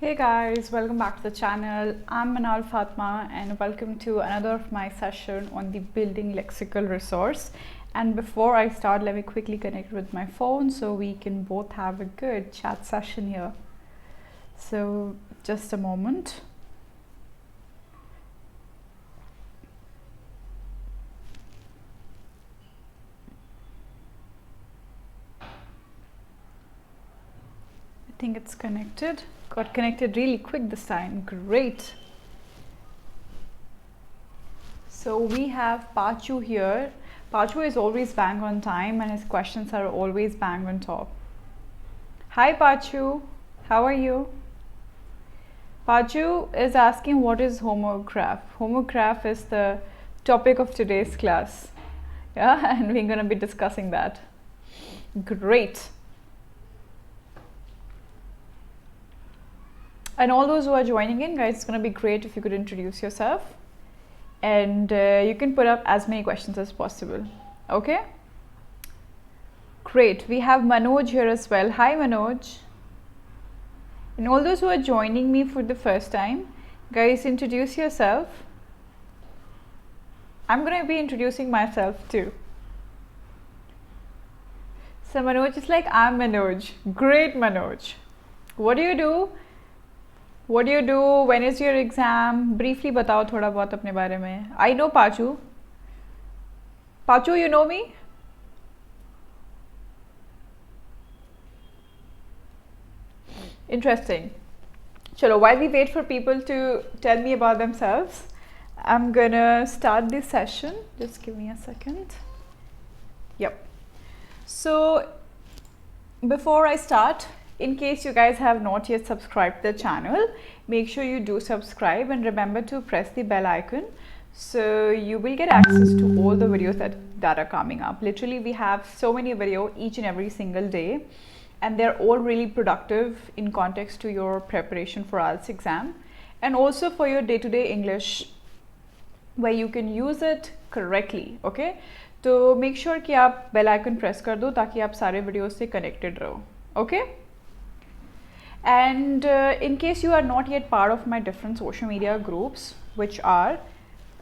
Hey guys, welcome back to the channel. I'm Meenaal Fatma and welcome to another of my session on the building lexical resource. And before I start, let me quickly connect with my phone so we can both have a good chat session here. So just a moment. I think it's connected. Got connected really quick this time. Great. So we have Pachu here. Pachu is always bang on time and his questions are always bang on top. Hi Pachu, how are you? Pachu is asking what is homograph. Homograph is the topic of today's class. Yeah, and we're going to be discussing that. Great. And all those who are joining in, guys, it's going to be great if you could introduce yourself. And you can put up as many questions as possible. Okay? Great. We have Manoj here as well. Hi, Manoj. And all those who are joining me for the first time, guys, introduce yourself. I'm going to be introducing myself too. So Manoj is like, I'm Manoj. Great, Manoj. What do you do? What do you do? When is your exam? Briefly बताओ थोड़ा बहुत अपने बारे में. I know Pachu. Pachu, you know me? Interesting. Chalo, while we wait for people to tell me about themselves, I'm gonna start this session. Just give me a second. Yep. So before I start, in case you guys have not yet subscribed to the channel, make sure you do subscribe and remember to press the bell icon so you will get access to all the videos that are coming up. Literally, we have so many videos each and every single day and they're all really productive in context to your preparation for IELTS exam and also for your day-to-day English where you can use it correctly. Okay, so make sure कि आप bell icon press कर दो ताकि आप सारे videos से connected रहो. Okay. And in case you are not yet part of my different social media groups, which are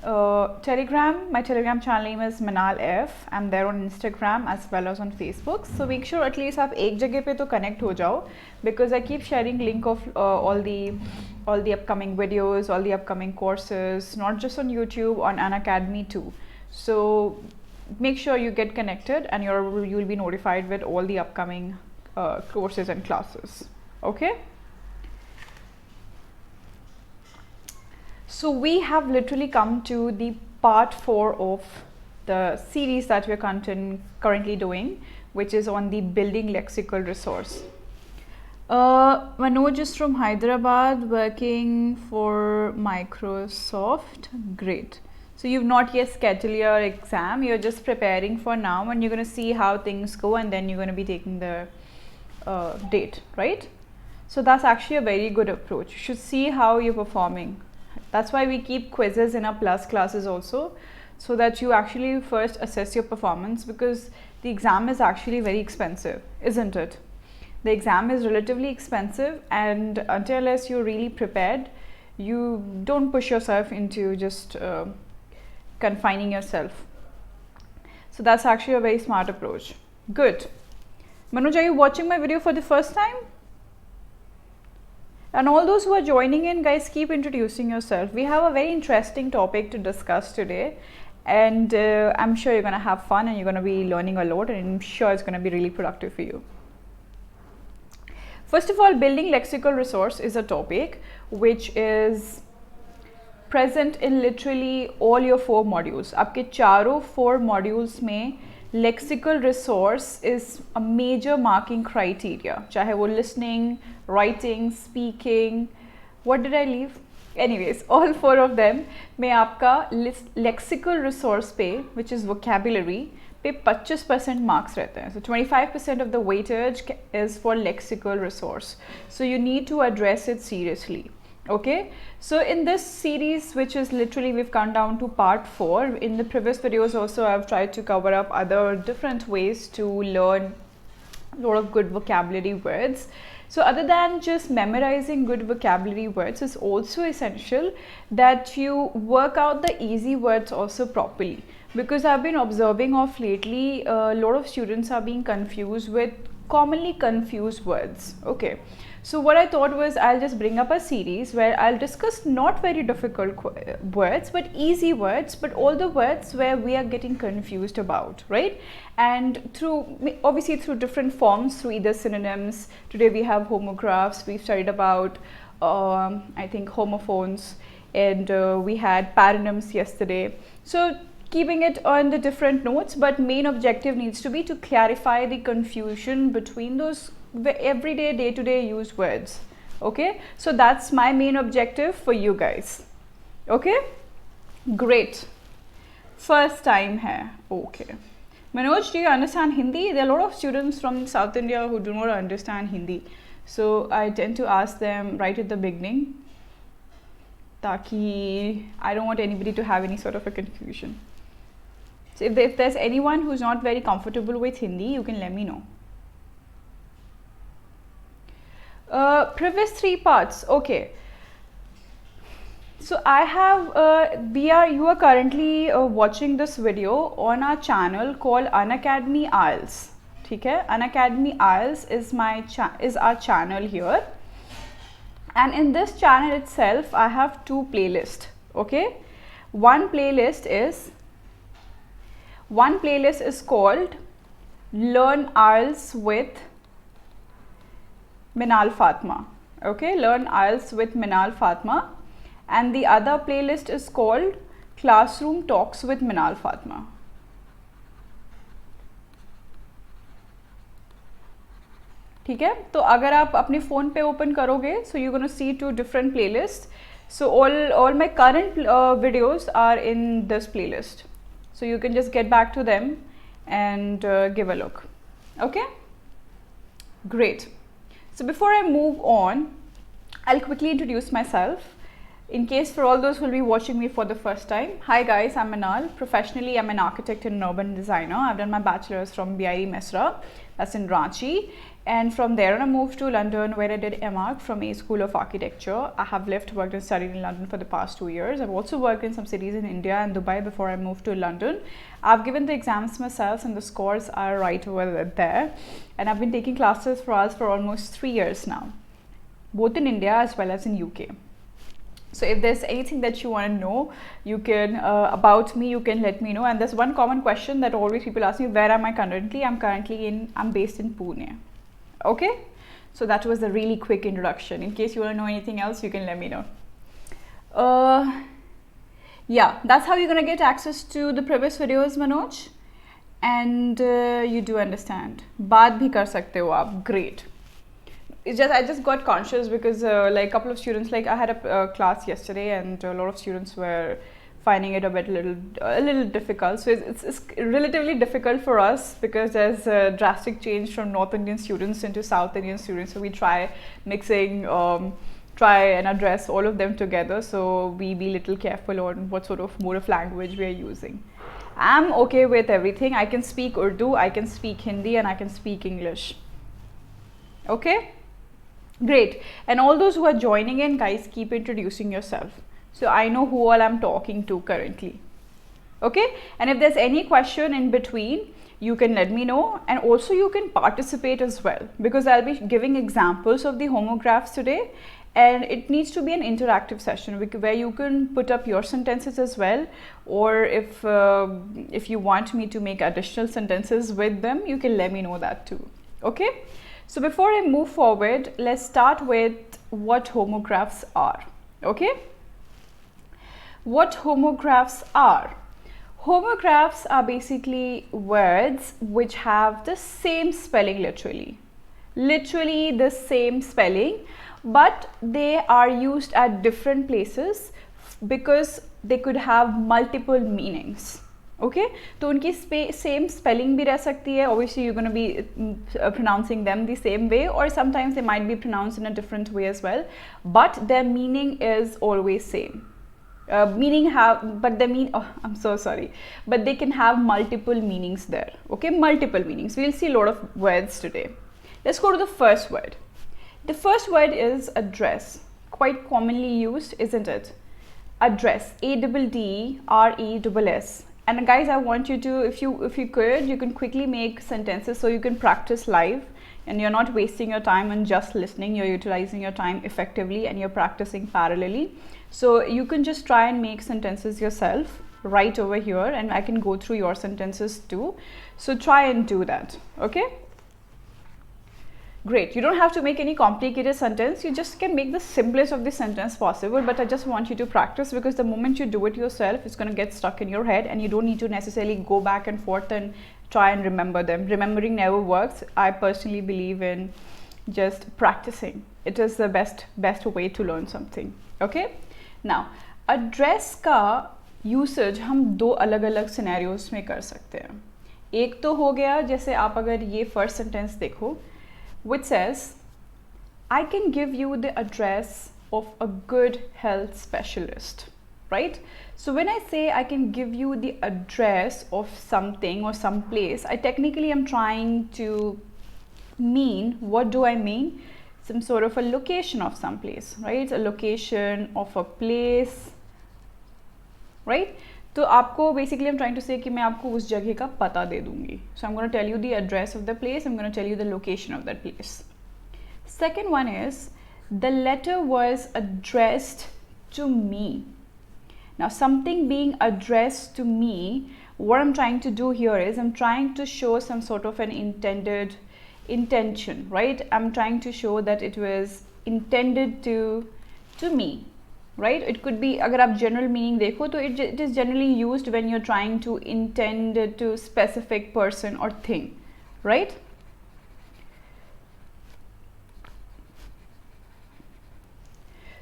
Telegram, my Telegram channel name is Meenaal F. I'm there on Instagram as well as on Facebook. So make sure at least आप एक जगह पे तो connect हो जाओ because I keep sharing link of all the upcoming videos, all the upcoming courses, not just on YouTube, on Unacademy too. So make sure you get connected and you'll be notified with all the upcoming courses and classes. Okay, so we have literally come to the part 4 of the series that we're currently doing, which is on the building lexical resource. Manoj is from Hyderabad working for Microsoft. Great. So you've not yet scheduled your exam, you're just preparing for now and you're going to see how things go and then you're going to be taking the date, right? So that's actually a very good approach. You should see how you're performing. That's why we keep quizzes in our plus classes also, so that you actually first assess your performance because the exam is actually very expensive, isn't it? The exam is relatively expensive and unless you're really prepared, you don't push yourself into just confining yourself. So that's actually a very smart approach. Good. Manoj, are you watching my video for the first time? And all those who are joining in, guys, keep introducing yourself. We have a very interesting topic to discuss today and I'm sure you're going to have fun and you're going to be learning a lot and I'm sure it's going to be really productive for you. First of all, building lexical resource is a topic which is present in literally all your 4 modules. आपके चारों 4 modules में lexical resource is a major marking criteria. चाहे वो listening, writing, speaking, what did I leave? Anyways, all 4 of them में आपका lexical resource पे, which is vocabulary, पे 25% marks रहते हैं. So 25% of the weightage is for lexical resource. So you need to address it seriously. Okay, so in this series, which is literally we've come down to part 4, in the previous videos also I've tried to cover up other different ways to learn a lot of good vocabulary words. So other than just memorizing good vocabulary words, it's also essential that you work out the easy words also properly, because I've been observing of lately a lot of students are being confused with commonly confused words. Okay, so what I thought was I'll just bring up a series where I'll discuss not very difficult words but easy words, but all the words where we are getting confused about, right? And through, obviously through different forms, through either synonyms. Today we have homographs, we studied about I think homophones, and we had paronyms yesterday. So keeping it on the different notes, but main objective needs to be to clarify the confusion between those everyday day-to-day used words. Okay, so that's my main objective for you guys. Okay, great. First time hai. Okay, Manoj, do you understand Hindi? There are a lot of students from South India who do not understand Hindi, so I tend to ask them right at the beginning, taki I don't want anybody to have any sort of a confusion. So if there's anyone who's not very comfortable with Hindi, you can let me know. Previous 3 parts. Okay. So I have you are currently watching this video on our channel called Unacademy IELTS. Okay, Unacademy IELTS is our channel here, and in this channel itself I have 2 playlists. Okay, one playlist is called Learn IELTS with Meenaal Fatma. Okay, Learn IELTS with Meenaal Fatma, and the other playlist is called Classroom Talks with Meenaal Fatma. ठीक है, तो अगर आप अपने phone पे open करोगे, so you're going to see 2 different playlists. So all my current videos are in this playlist, so you can just get back to them and give a look. Okay, great. So before I move on, I'll quickly introduce myself, in case for all those who will be watching me for the first time. Hi guys, I'm Meenaal. Professionally, I'm an architect and an urban designer. I've done my bachelor's from BIE Mesra, that's in Ranchi, and from there I moved to London, where I did MArch from A School of Architecture. I have lived, worked and studied in London for the past 2 years. I've also worked in some cities in India and Dubai before I moved to London. I've given the exams myself and the scores are right over there, and I've been taking classes for us for almost 3 years now, both in India as well as in UK. So if there's anything that you want to know, you can about me, you can let me know. And there's one common question that always people ask me, where am I currently? I'm based in Pune. Okay, so that was a really quick introduction. In case you want to know anything else, you can let me know. Yeah, that's how you're going to get access to the previous videos, Manoj, and you do understand. Baat bhi kar sakte ho aap. Great. It's just I just got conscious because like a couple of students, like I had a class yesterday and a lot of students were finding it a little difficult. So it's relatively difficult for us because there's a drastic change from North Indian students into South Indian students. So we try mixing, try and address all of them together. So we be little careful on what sort of mode of language we are using. I'm okay with everything. I can speak Urdu, I can speak Hindi, and I can speak English. Okay? Great. And all those who are joining in, guys, keep introducing yourself, so I know who all I'm talking to currently. Okay, and if there's any question in between, you can let me know, and also you can participate as well, because I'll be giving examples of the homographs today, and it needs to be an interactive session where you can put up your sentences as well, or if you want me to make additional sentences with them, you can let me know that too. Okay, so before I move forward, let's start with what homographs are. Okay, what homographs are? Homographs are basically words which have the same spelling, literally the same spelling, but they are used at different places because they could have multiple meanings. Okay, तो उनकी same spelling भी रह सकती है. Obviously you're going to be pronouncing them the same way, or sometimes they might be pronounced in a different way as well, but their meaning is always same. But they can have multiple meanings there. Okay, multiple meanings. We'll see a lot of words today. Let's go to the first word. The first word is address. Quite commonly used, isn't it? Address, ADDRESS. And guys, I want you to, if you could, you can quickly make sentences so you can practice live, and you're not wasting your time on just listening. You're utilizing your time effectively and you're practicing parallelly. So you can just try and make sentences yourself right over here, and I can go through your sentences too. So try and do that, okay? Great. You don't have to make any complicated sentence. You just can make the simplest of the sentence possible, but I just want you to practice, because the moment you do it yourself, it's going to get stuck in your head and you don't need to necessarily go back and forth and try and remember them. Remembering never works. I personally believe in just practicing. It is the best way to learn something. Okay? Now, address का usage हम दो अलग-अलग scenarios में कर सकते हैं. एक तो हो गया, जैसे आप अगर ये first sentence देखो, which says, I can give you the address of a good health specialist, right? So when I say I can give you the address of something or some place, I technically am trying to mean, what do I mean? Some sort of a location of some place, right? A location of a place, right? तो आपको basically I'm trying to say कि मैं आपको उस जगह का पता दे दूँगी. So I'm going to tell you the address of the place. I'm going to tell you the location of that place. Second one is, the letter was addressed to me. Now, something being addressed to me, what I'm trying to do here is I'm trying to show some sort of an intention, right? I'm trying to show that it was intended to me. Right? It could be, अगर आप general meaning देखो तो it is generally used when you're trying to intend it to specific person or thing, right?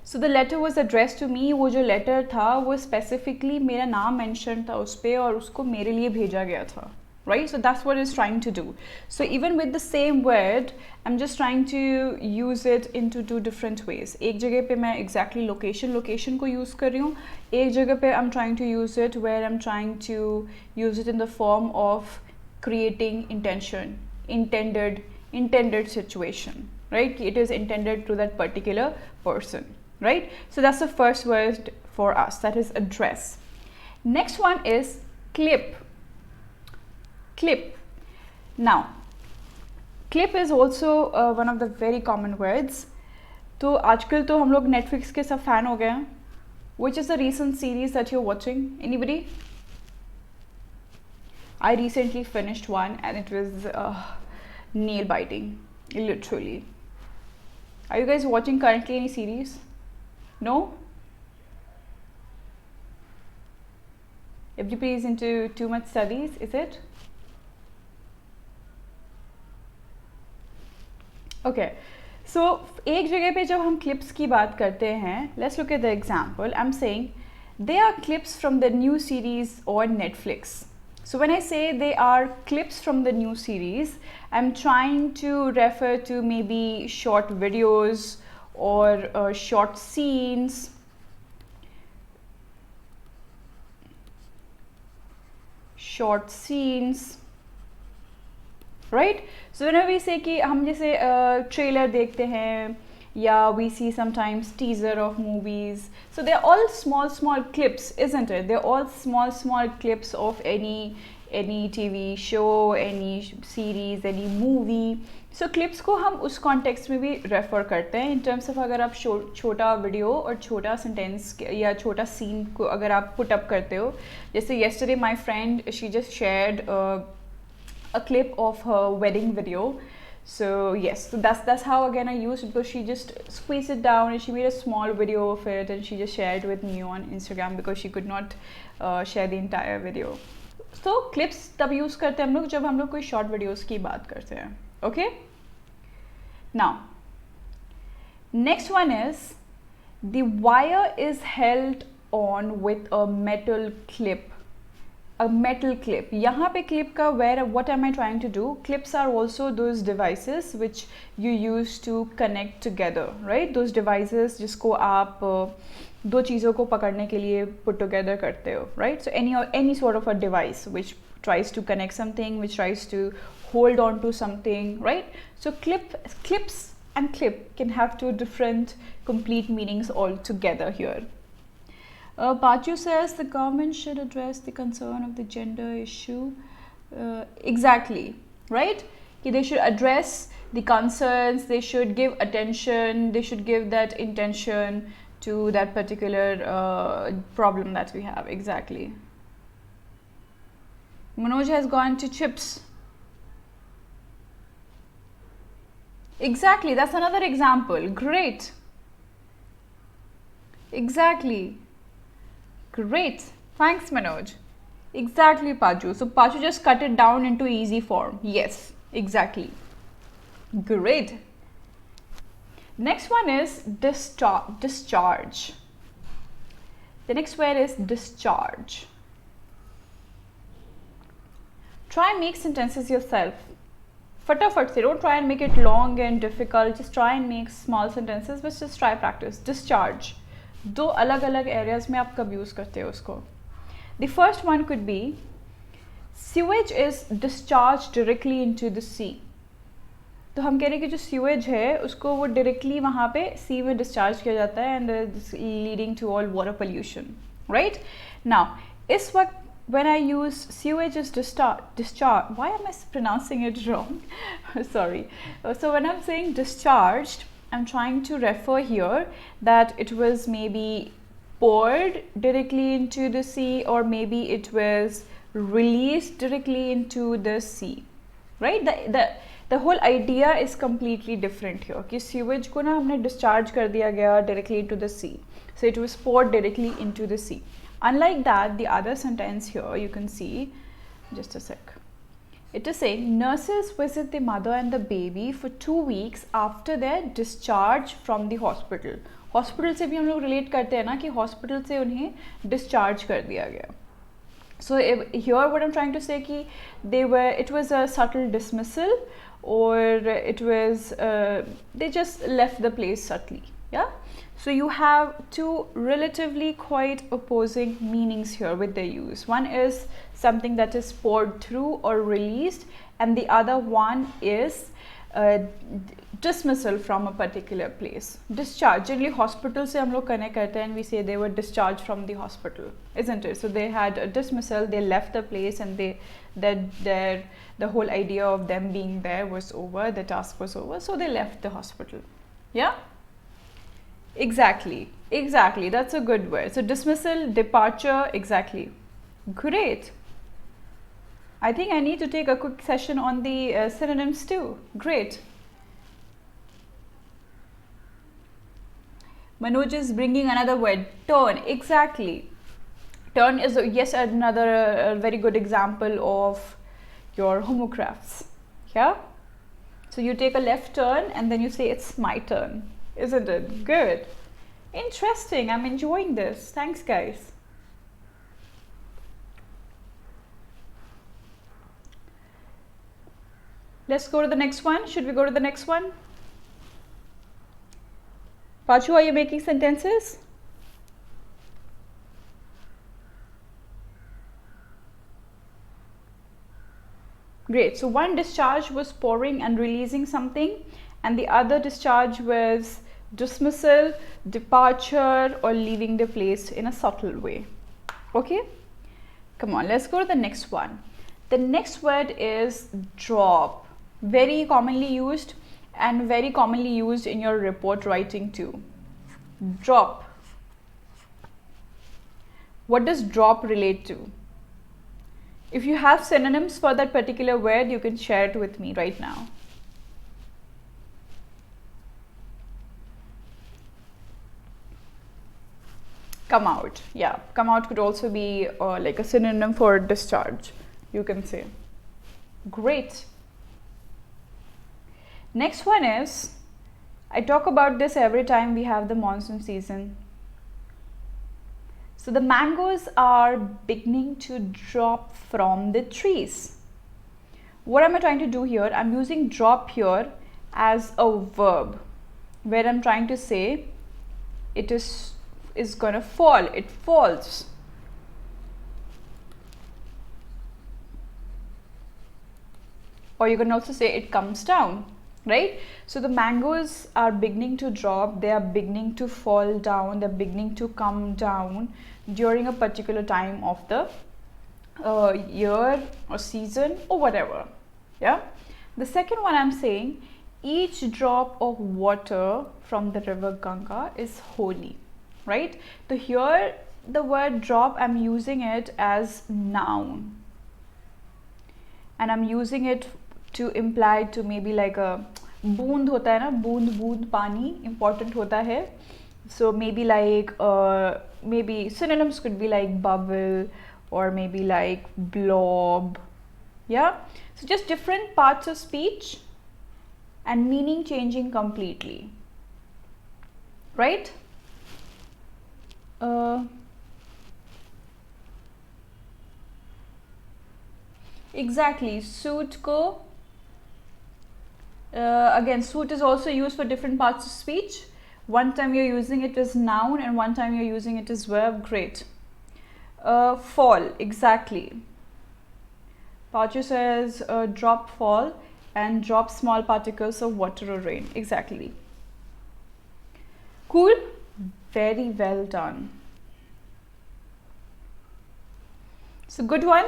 So the letter was addressed to me. वो जो letter था वो specifically मेरा नाम mention था उस पे और उसको मेरे लिए भेजा गया था. Right? So that's what it's trying to do. So even with the same word, I'm just trying to use it into two different ways. एक जगह पे मैं exactly location को use कर रही हूँ. एक जगह पे I'm trying to use it where I'm trying to use it in the form of creating intention, intended situation, right? It is intended to that particular person, right? So that's the first word for us, that is address. Next one is clip. Clip. Now, clip is also one of the very common words. तो आजकल तो हम लोग Netflix के सब fan हो गए हैं. Which is the recent series that you're watching? Anybody? I recently finished one and it was nail biting, literally. Are you guys watching currently any series? No? Everybody is into too much studies, is it? Okay, so एक जगह पे जब हम clips की बात करते हैं, let's look at the example. I'm saying they are clips from the new series on Netflix. So when I say they are clips from the new series, I'm trying to refer to maybe short videos or short scenes. Right? So whenever we say कि हम जैसे trailer देखते हैं या we see sometimes teaser of movies, so they're all small clips, isn't it? They're all small clips of any TV show, any series, any movie. So clips को हम उस context में भी refer करते हैं in terms of अगर आप छोटा video और छोटा sentence या छोटा scene को अगर आप put up करते हो, जैसे yesterday my friend, she just shared a clip of her wedding video. So yes, so that's how again I used it, because she just squeezed it down and she made a small video of it and she just shared with me on Instagram because she could not share the entire video. So clips तब use करते हैं हम लोग जब हम लोग कोई short videos की बात करते हैं. Okay? Now, next one is the wire is held on with a metal clip. A metal clip. यहाँ पे clip का where, what am I trying to do? Clips are also those devices which you use to connect together, right? Those devices जिसको आप दो चीज़ों को पकड़ने के लिए put together करते हो, right? So any sort of a device which tries to connect something, which tries to hold on to something, right? So clips and clip can have two different complete meanings altogether here. Pachu says the government should address the concern of the gender issue. Exactly, right? They should address the concerns, they should give attention, they should give that intention to that particular problem that we have. Exactly. Manoj has gone to chips. Exactly, that's another example. Great. Exactly. Great. Thanks, Manoj. Exactly, Paju. So Paju just cut it down into easy form. Yes, exactly. Great. Next one is discharge. The next word is discharge. Try and make sentences yourself. Fatafat se, don't try and make it long and difficult. Just try and make small sentences, but just try practice. Discharge. दो अलग अलग areas में आप कब use करते हो उसको. The first one could be sewage is discharged directly into the sea. तो हम कह रहे हैं कि जो sewage है उसको वो directly वहाँ पे sea में discharge किया जाता है and leading to all water pollution, right? Now इस वक्त when I use sewage is discharged, why am I pronouncing it wrong? Sorry. So when I'm saying discharged, I'm trying to refer here that it was maybe poured directly into the sea, or maybe it was released directly into the sea, right? The whole idea is completely different here. कि sewage को ना हमने discharge कर दिया गया directly into the sea, so it was poured directly into the sea. Unlike that, the other sentence here you can see, just a sec. It is saying nurses visit the mother and the baby for 2 weeks after their discharge from the hospital. Hospital से भी हम लोग relate करते हैं ना कि hospital से उन्हें discharge कर दिया गया. So here what I'm trying to say कि it was a subtle dismissal, or it was they just left the place subtly. Yeah. So you have two relatively quite opposing meanings here with their use. One is something that is poured through or released, and the other one is dismissal from a particular place. Discharge, generally hospital se hum log connect karte hain and we say they were discharged from the hospital, isn't it? So they had a dismissal, they left the place, and the whole idea of them being there was over, the task was over, so they left the hospital. Yeah? Exactly, that's a good word. So dismissal, departure, exactly. Great. I think I need to take a quick session on the synonyms too. Great. Manoj is bringing another word, turn. Exactly. Turn is yes another very good example of your homographs. Yeah. So you take a left turn and then you say it's my turn. Isn't it? Good. Interesting. I'm enjoying this. Thanks, guys. Let's go to the next one. Should we go to the next one? Pachu, are you making sentences? Great. So one discharge was pouring and releasing something, and the other discharge was dismissal, departure, or leaving the place in a subtle way. Okay? Come on, let's go to the next one. The next word is drop. Very commonly used and very commonly used in your report writing too. Drop. What does drop relate to? If you have synonyms for that particular word, you can share it with me right now. Come out. Yeah, come out could also be like a synonym for discharge, you can say. Great. Next one is, I talk about this every time we have the monsoon season. So the mangoes are beginning to drop from the trees. What am I trying to do here? I'm using drop here as a verb, where I'm trying to say it is gonna fall. It falls. or you can also say it comes down, right? So the mangoes are beginning to drop, they are beginning to fall down, they're beginning to come down during a particular time of the year or season or whatever. Yeah. The second one, I'm saying each drop of water from the river Ganga is holy, right? So here the word drop, I'm using it as noun, and I'm using it to imply to maybe like a बूंद होता है ना, बूंद बूंद पानी important होता है. So maybe like maybe synonyms could be like bubble or maybe like blob. Yeah, so just different parts of speech and meaning changing completely, right? Exactly. Suit ko again, suit is also used for different parts of speech. One time you're using it as noun and one time you're using it as verb. Great. Fall, exactly. Pachu says drop, fall, and drop small particles of water or rain. Exactly. Cool. Very well done. So good one.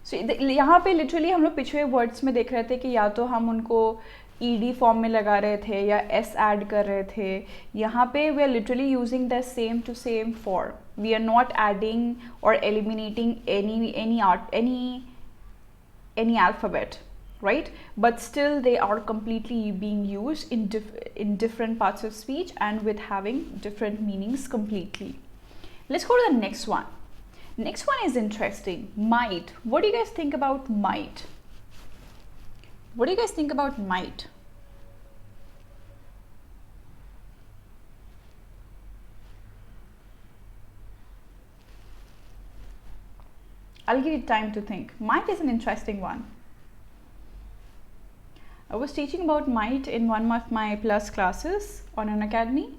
So यहाँ पे literally हम लोग पिछले words में देख रहे थे कि या तो हम उनको ed form में लगा रहे थे या s add कर रहे थे. यहाँ पे we are literally using the same to same form. We are not adding or eliminating any alphabet, right? But still they are completely being used in different parts of speech and with having different meanings completely. Let's go to the next one. Next one is interesting. Might. What do you guys think about might? What do you guys think about might? I'll give you time to think. Might is an interesting one. I was teaching about might in one of my plus classes on Unacademy.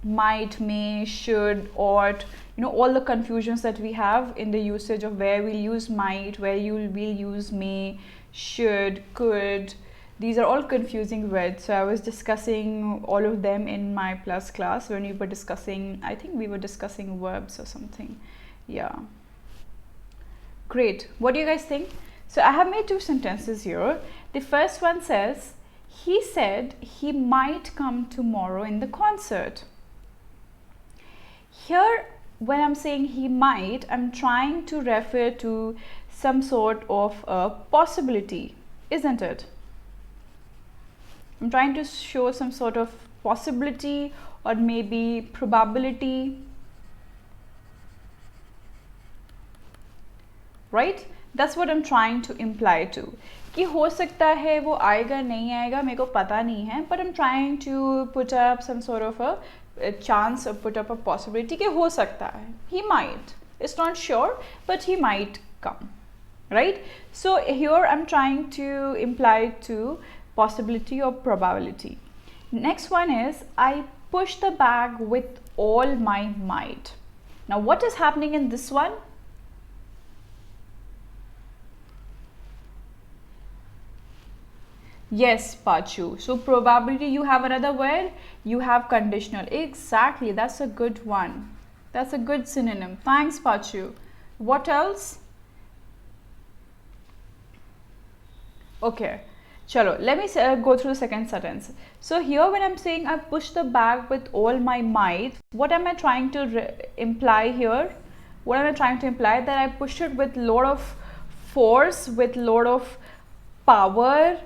Might, may, should, ought, you know, all the confusions that we have in the usage of where we'll use might, where will use may, should, could. These are all confusing words. So I was discussing all of them in my plus class when we were discussing, I think we were discussing verbs or something. Yeah. Great. What do you guys think? So I have made two sentences here. The first one says, he said he might come tomorrow in the concert. Here, when I'm saying he might, I'm trying to refer to some sort of a possibility, isn't it? I'm trying to show some sort of possibility or maybe probability, right? That's what I'm trying to imply to. कि हो सकता है वो आएगा नहीं आएगा मेरे को पता नहीं है, but I'm trying to put up some sort of a chance or put up a possibility कि हो सकता है. He might. It's not sure, but he might come, right? So here I'm trying to imply to possibility or probability. Next one is I push the bag with all my might. Now what is happening in this one? Yes, Pachu. So probability, you have another word, you have conditional. Exactly, that's a good one. That's a good synonym. Thanks, Pachu. What else? Okay, chalo, let me go through the second sentence. So here when I'm saying I push the bag with all my might, what am I trying to imply here? What am I trying to imply? That I push it with lot of force, with lot of power,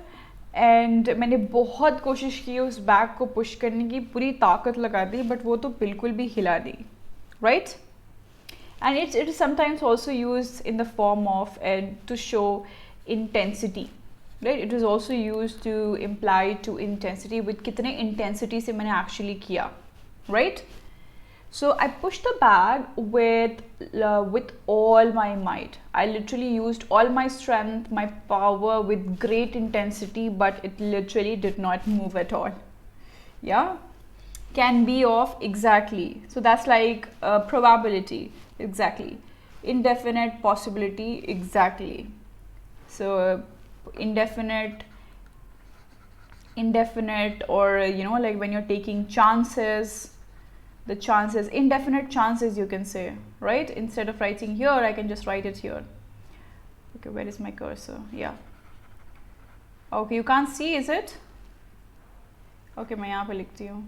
and मैंने बहुत कोशिश की उस bag को push करने की, पूरी ताकत लगा दी, बट वो तो बिल्कुल भी हिला दी, right? And it is sometimes also use in the form of to show intensity, right? It is also use to imply to intensity, with कितने इंटेंसिटी से मैंने एक्चुअली किया, right? So I pushed the bag with all my might. I literally used all my strength, my power with great intensity, but it literally did not move at all. Yeah, can be of, exactly. So that's like probability, exactly. Indefinite possibility, exactly. So indefinite, or you know, like when you're taking chances, the chances, indefinite chances you can say, right? Instead of writing here, I can just write it here. Okay, where is my cursor? Yeah. Okay, you can't see, is it? Okay, मैं यहाँ पे लिखती हूँ.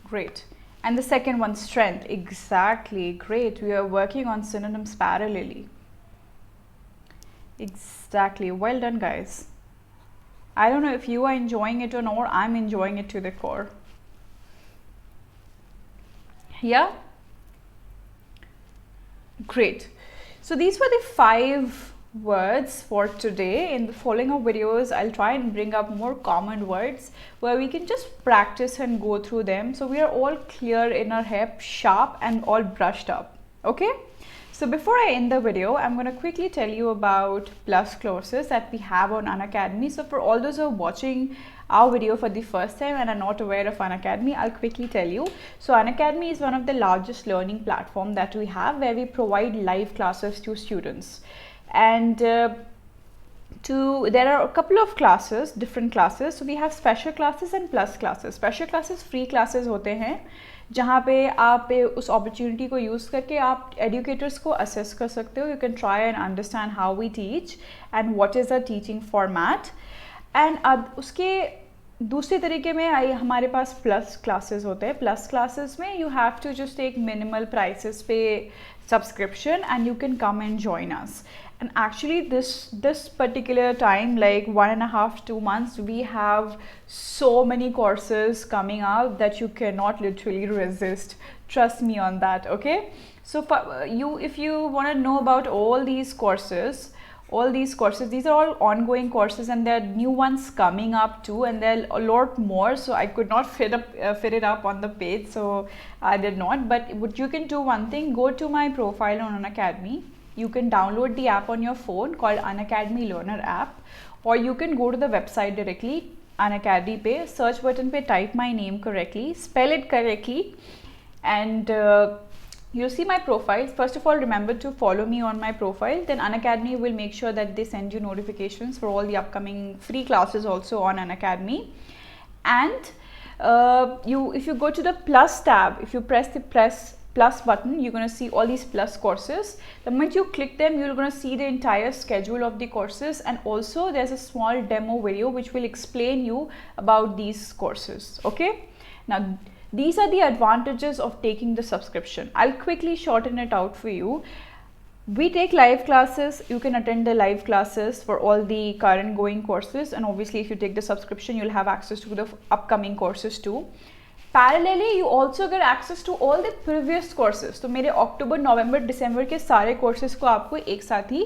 Great. And the second one, strength. Exactly. Great. We are working on synonyms parallelly. Exactly. Well done, guys. I don't know if you are enjoying it or not. I'm enjoying it to the core. Yeah? Great. So these were the 5 words for today. In the following of videos, I'll try and bring up more common words where we can just practice and go through them, so we are all clear in our head, sharp and all brushed up. Okay, so before I end the video, I'm going to quickly tell you about plus courses that we have on Unacademy. So for all those who are watching our video for the first time and are not aware of Unacademy, I'll quickly tell you. So Unacademy is one of the largest learning platform that we have, where we provide live classes to students. And there are a couple of classes, different classes. So we have special classes and plus classes. Special classes free classes होते हैं, जहाँ पे आप उस opportunity को use करके आप educators को assess कर सकते हो. You can try and understand how we teach and what is the teaching format. And उसके दूसरे तरीके में हमारे पास प्लस क्लासेस होते हैं. प्लस क्लासेस में you have to just take minimal prices पे subscription and you can come and join us. And actually this particular time, like 1.5-2 months, we have so many courses coming out that you cannot literally resist. Trust me on that. Okay, so for you, if you want to know about all these courses, these are all ongoing courses, and there are new ones coming up too, and there are a lot more. So I could not fit it up on the page, so I did not. But what you can do, one thing, go to my profile on Unacademy. You can download the app on your phone called Unacademy Learner app, or you can go to the website directly, Unacademy pe, search button pe type my name correctly, spell it correctly, and you'll see my profile. First of all, remember to follow me on my profile. Then Unacademy will make sure that they send you notifications for all the upcoming free classes also on Unacademy. And if you go to the plus tab, if you press the plus button, you're going to see all these plus courses. The moment you click them, you're going to see the entire schedule of the courses, and also there's a small demo video which will explain you about these courses. Okay, now these are the advantages of taking the subscription. I'll quickly shorten it out for you. We take live classes. You can attend the live classes for all the current going courses, and obviously if you take the subscription, you'll have access to the upcoming courses too. Parallelly, you also get access to all the previous courses. तो मेरे अक्टूबर, नवंबर, दिसंबर के सारे courses को आपको एक साथ ही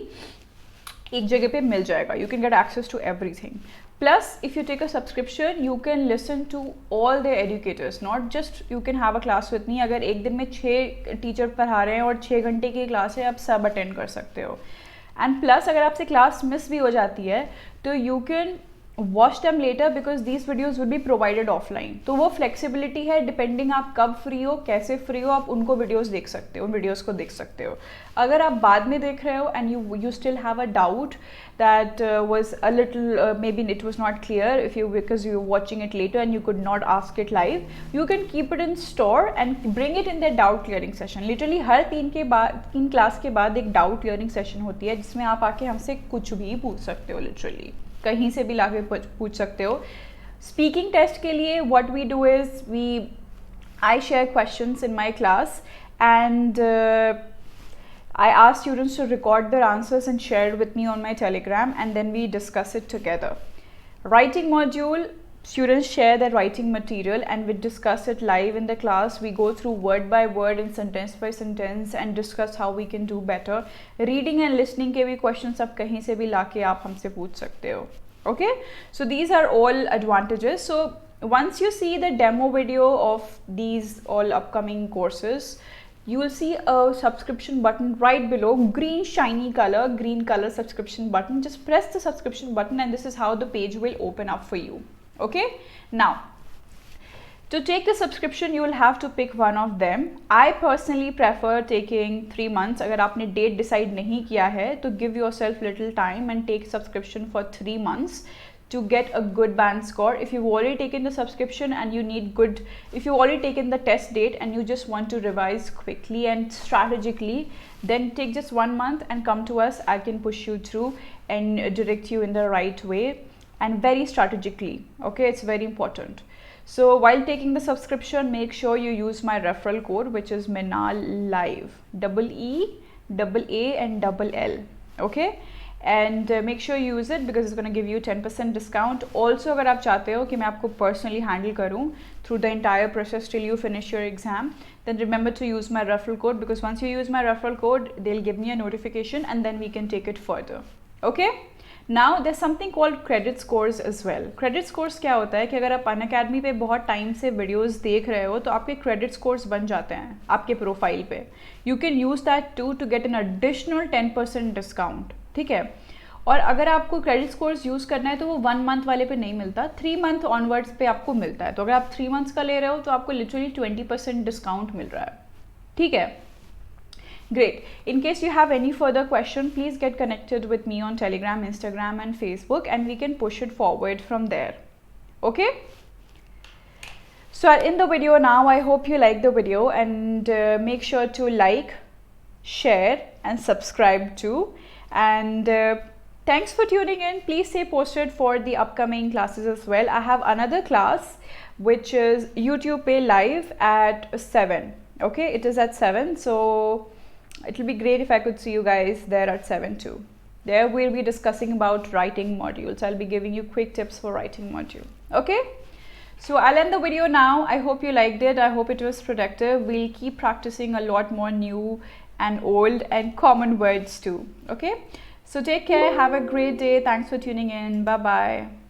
एक जगह पे मिल जाएगा. You can get access to everything. Plus, if you take a subscription, you can listen to all the educators. Not just you can have a class with me. अगर एक दिन में 6 टीचर पढ़ा रहे हैं और 6 घंटे की क्लास है, आप सब अटेंड कर सकते हो. And plus, अगर आपसे क्लास मिस भी हो जाती है, तो you can watch them later because these videos will be provided offline. तो वो flexibility है, depending आप कब free हो, कैसे free हो, आप उनको videos देख सकते हो, उन videos को देख सकते हो. अगर आप बाद में देख रहे हो and you still have a doubt that was a little maybe it was not clear because you're watching it later and you could not ask it live, you can keep it in store and bring it in the doubt clearing session. Literally her 3 class के बाद एक doubt clearing session होती है, जिसमें आप आके हमसे कुछ भी पूछ सकते हो. literally कहीं से भी लाके पूछ सकते हो. स्पीकिंग टेस्ट के लिए what we do is I share questions in my class, and I ask students to record their answers and share it with me on my Telegram, and then we discuss it together. Writing module, students share their writing material and we discuss it live in the class. We go through word by word and sentence by sentence and discuss how we can do better. Reading and listening के भी questions आप कहीं से भी लाके आप हमसे पूछ सकते हो. Okay, so these are all advantages. So once you see the demo video of these all upcoming courses, you will see a subscription button right below, green color subscription button. Just press the subscription button and this is how the page will open up for you. Okay, now To take the subscription, you will have to pick one of them. I personally prefer taking 3 months. अगर आपने date decide नहीं किया है तो give yourself little time and take subscription for 3 months to get a good band score. If you've already taken the subscription and you need good, if you've already taken the test date and you just want to revise quickly and strategically, then take just 1 month and come to us. I can push you through and direct you in the right way and very strategically. Okay, it's very important. So while taking the subscription, make sure you use my referral code, which is Meenaal Live, EE, and L. Okay, and make sure you use it because it's going to give you 10% discount. Also, अगर आप चाहते हो कि मैं आपको personally handle करूँ through the entire process till you finish your exam, then remember to use my referral code, because once you use my referral code, they'll give me a notification and then we can take it further. Okay. Now there's something called credit scores as well. Credit scores क्या होता है कि अगर आप Unacademy पे बहुत time से videos देख रहे हो तो आपके क्रेडिट स्कोर्स बन जाते हैं आपके प्रोफाइल पे. You can use that too to get an additional 10% discount. ठीक है. और अगर आपको क्रेडिट स्कोर्स यूज़ करना है तो वो 1 मंथ वाले पे नहीं मिलता, 3 मंथ ऑनवर्ड्स पे आपको मिलता है. तो अगर आप 3 मंथ्स का ले रहे हो तो आपको लिटरली 20% डिस्काउंट मिल रहा है. ठीक है. Great. In case you have any further question, please get connected with me on Telegram, Instagram and Facebook, and we can push it forward from there. Okay? So I'll end the video now. I hope you like the video, and make sure to like, share and subscribe too. And thanks for tuning in. Please stay posted for the upcoming classes as well. I have another class which is YouTube Pay Live at 7. Okay, it is at 7. So it will be great if I could see you guys there at 7 too. There we'll be discussing about writing modules. I'll be giving you quick tips for writing module. Okay, so I'll end the video now. I hope you liked it. I hope it was productive. We'll keep practicing a lot more new and old and common words too. Okay, so take care. Have a great day. Thanks for tuning in. Bye bye.